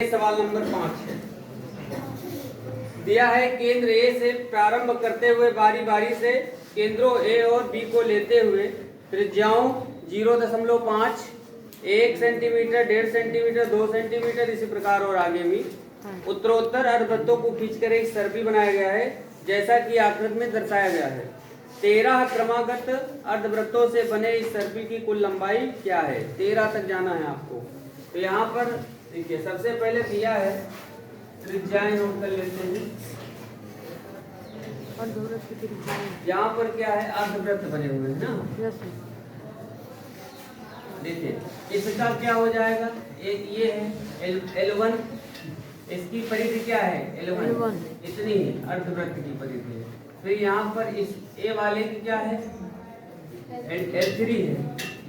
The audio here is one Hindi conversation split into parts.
सवाल नंबर 5 है। दिया है केंद्र ए से प्रारंभ करते हुए बारी बारी से केंद्रों ए और बी को लेते हुए त्रिज्याओं 0.5, 1 सेंटीमीटर, 1.5 सेंटीमीटर, 2 सेंटीमीटर, इसी प्रकार और आगे भी उत्तरोत्तर अर्धवृत्तों को खींचकर एक सर्पिल बनाया गया है जैसा कि आकृति में दर्शाया गया है। 13 क्रमागत अर्धवृत्तों से बने इस सर्पिल की कुल लंबाई क्या है? 13 तक जाना है आपको। तो यहाँ पर देखिए, सबसे पहले दिया है त्रिज्याएं नोट कर लेते हैं। यहाँ पर क्या है? अर्धवृत्त बने हुए हैं ना। देखिए इसका क्या हो जाएगा? एक ये है L1, इसकी परिधि क्या है? L1 इतनी है अर्धवृत्त की परिधि। फिर यहाँ पर इस ए वाले की क्या है? L3 है।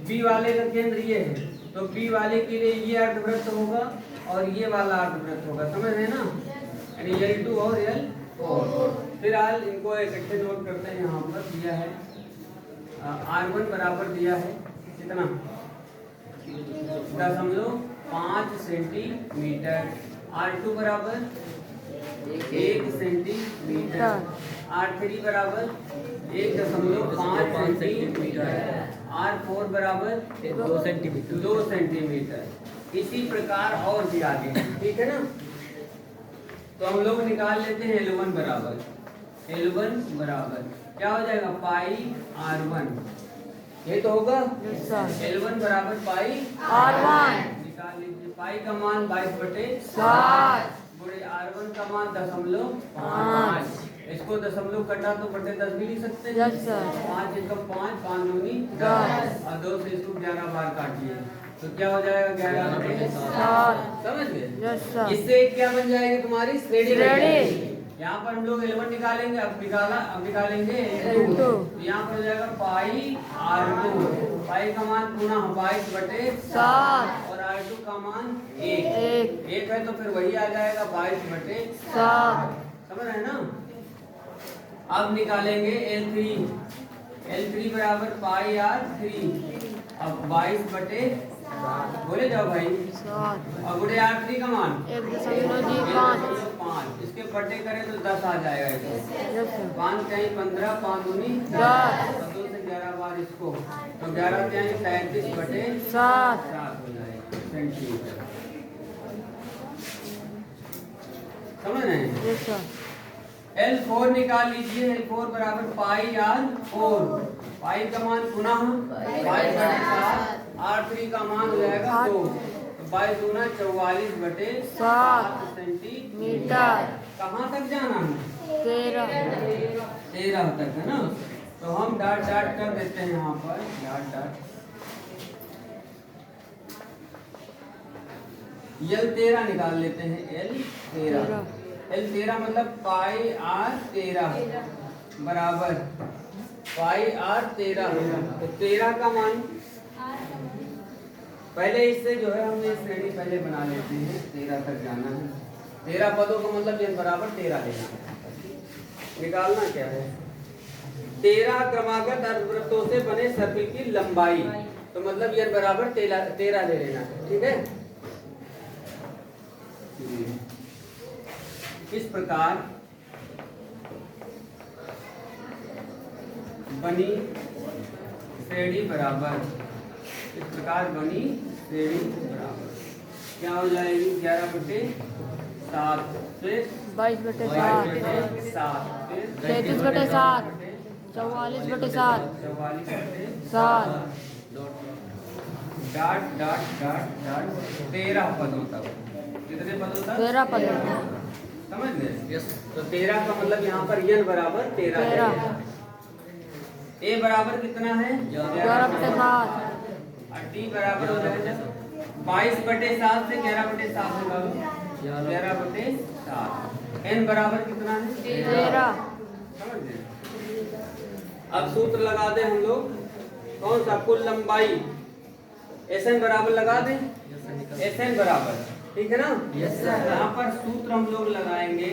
बी वाले का केंद्र ये है, तो बी वाले के लिए ये अर्धवृत्त होगा और ये वाला अर्धवृत्त होगा। समझ रहे ना? यानी L2 और L4। फिलहाल इनको इकट्ठे नोट करते हैं। यहाँ पर दिया है R1 बराबर दिया है कितना? 0.5 सेंटीमीटर। R2 बराबर 1 सेंटीमीटर। R3 बराबर 1.5 सेंटीमीटर। R4 बराबर 2 सेंटीमीटर। इसी प्रकार और भी आगे, ठीक है ना? तो हम लोग निकाल लेते हैं L1 बराबर क्या हो जाएगा? पाई R1। ये तो होगा L1 बराबर पाई R1। निकाल लीजिए। पाई का मान 22/7 गुणे R1 का मान 0.5। इसको दशमलव कटा तो बटे 10 भी लिख सकते हैं। 5 एकम 5, 5 दूनी 10 और 2 से इसको 11 बार काटिए तो क्या हो जाएगा? 11/7। समझ गए? इससे क्या बन जाएगी तुम्हारी श्रेणी। यहाँ पर हम लोग L1 निकालेंगे। अब निकालेंगे L2। तो यहाँ पर हो जाएगा पाई R2। पाई का मान पुनः 22/7 और R2 का मान 1 है, तो फिर वही आ जाएगा 22/7। समझ रहे हैं ना? अब निकालेंगे L3 बराबर पाई R3। अब 22/7 बोले जाओ भाई। और गुणे R3 का मान 1.5। इसके बटे करें तो 10 आ जाएगा। 5 कहीं 15, 5 दूनी 10 और 2 से 11 बार इसको, तो 11 कहीं 33/7 हो जाएगा सेंटीमीटर। समझ रहे हैं? L4 निकाल लीजिए। L4 बराबर पाई R4। पाई का मान पुनः 22/7। R3 का मान हो जाएगा 2। 22 दूना 44/7 सेंटीमीटर। कहाँ तक जाना है? 13 तक है ना? तो हम डॉट कर देते हैं यहाँ पर डॉट। L13 निकाल लेते हैं। L13 मतलब पाई R13 बराबर पाई R13। तो 13 का मान पहले इससे जो है हम ये श्रेणी पहले बना लेते हैं। 13 तक जाना है। 13 पदों का मतलब N बराबर 13 लेना है। निकालना क्या है? 13 क्रमागत अर्धवृत्तों से बने सर्पिल की लंबाई, तो मतलब N बराबर 13 ले लेना है। ठीक है? इस प्रकार बनी श्रेणी बराबर क्या हो जाएगी? 11/7 फिर 22/7 फिर 33/7 44/7 डॉट 13 पदों तक। कितने पदों तक? 13 पद। समझ गए? तो 13 का मतलब यहाँ पर N बराबर 13 है। A बराबर कितना है? 11/7 और D बराबर हो जाएगा 22/7 से 11/7 निकालो। 11/7। N बराबर कितना है? 13। समझ गए? अब सूत्र लगा दें हम लोग। कौन सा? कुल लंबाई SN बराबर लगा दें। SN बराबर, ठीक है ना? यहाँ पर सूत्र हम लोग लगाएंगे।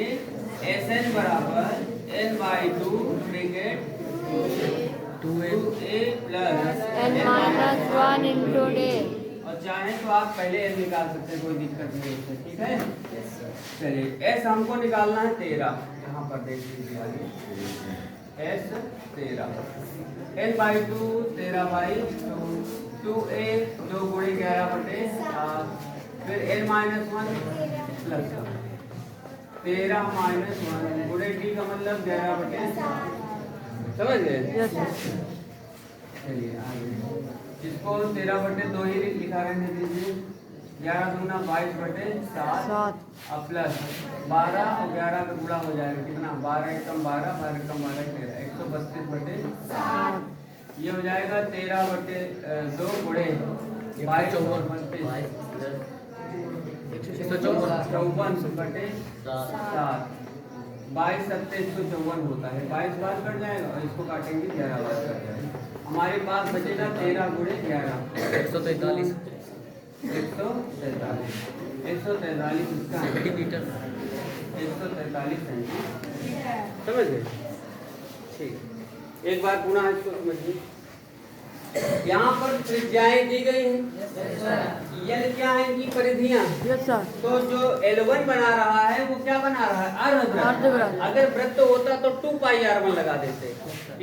SN बराबर N/2 bracket 2a plus N-1 × D और और चाहें तो आप पहले एन निकाल सकते हैं, कोई दिक्कत नहीं है इससे, ठीक है। चलिए एस हमको निकालना है 13, यहाँ पर देख लीजिए आगे S 13, N by 2 13 by 2a 2 गुणे 11/7, फिर n माइनस 1 प्लस 13 माइनस 1 गुणे d का मतलब 11/7, समझ गए। Yes sir. चलिए आगे इसको 13/2 ही लिखा रहने दीजिए, 11 दूना 22/7 7 अब प्लस 12 और 11 का गुणा हो जाएगा कितना, 12 एकम 12 12 एकम 12 13 132/7, ये हो जाएगा 13/2 गुणे 22/7 22 सत्ते 154 होता है, 22 बार कट जाएगा और इसको काटेंगे 11 बार कट जाएगा। हमारे पास बचेगा 13 गुणे 11 143 इसका सेंटीमीटर 143 सेंटीमीटर, समझ गए। ठीक, एक बार पुनः इसको समझिए। यहाँ पर त्रिज्याएं दी गई हैं, यल क्या है इनकी परिधियां। Yes sir. तो जो L1 बना रहा है वो क्या बना रहा है, अर्धवृत्त। अर्धवृत्त। अगर वृत्त होता तो 2πr1 लगा देते,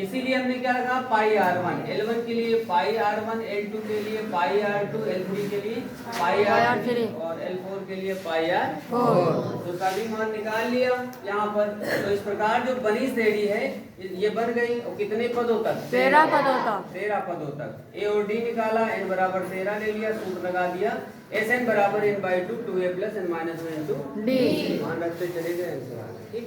इसीलिए हमने क्या लगा πr1, L1 के लिए πr1, L2 के लिए πr2, L3 के लिए πr3 और L4 के लिए πr4। तो सभी मान निकाल लिया यहाँ पर। तो इस प्रकार जो बनी श्रेणी है ये बन गई, और कितने पदों तक, 13 पदों तक, 13 पदों तक। ए और डी निकाला, n बराबर 13 ले लिया, सूत्र लगा दिया, Sn बराबर n/2 2a + n - 1 × d। मान रखते चले गए, ठीक।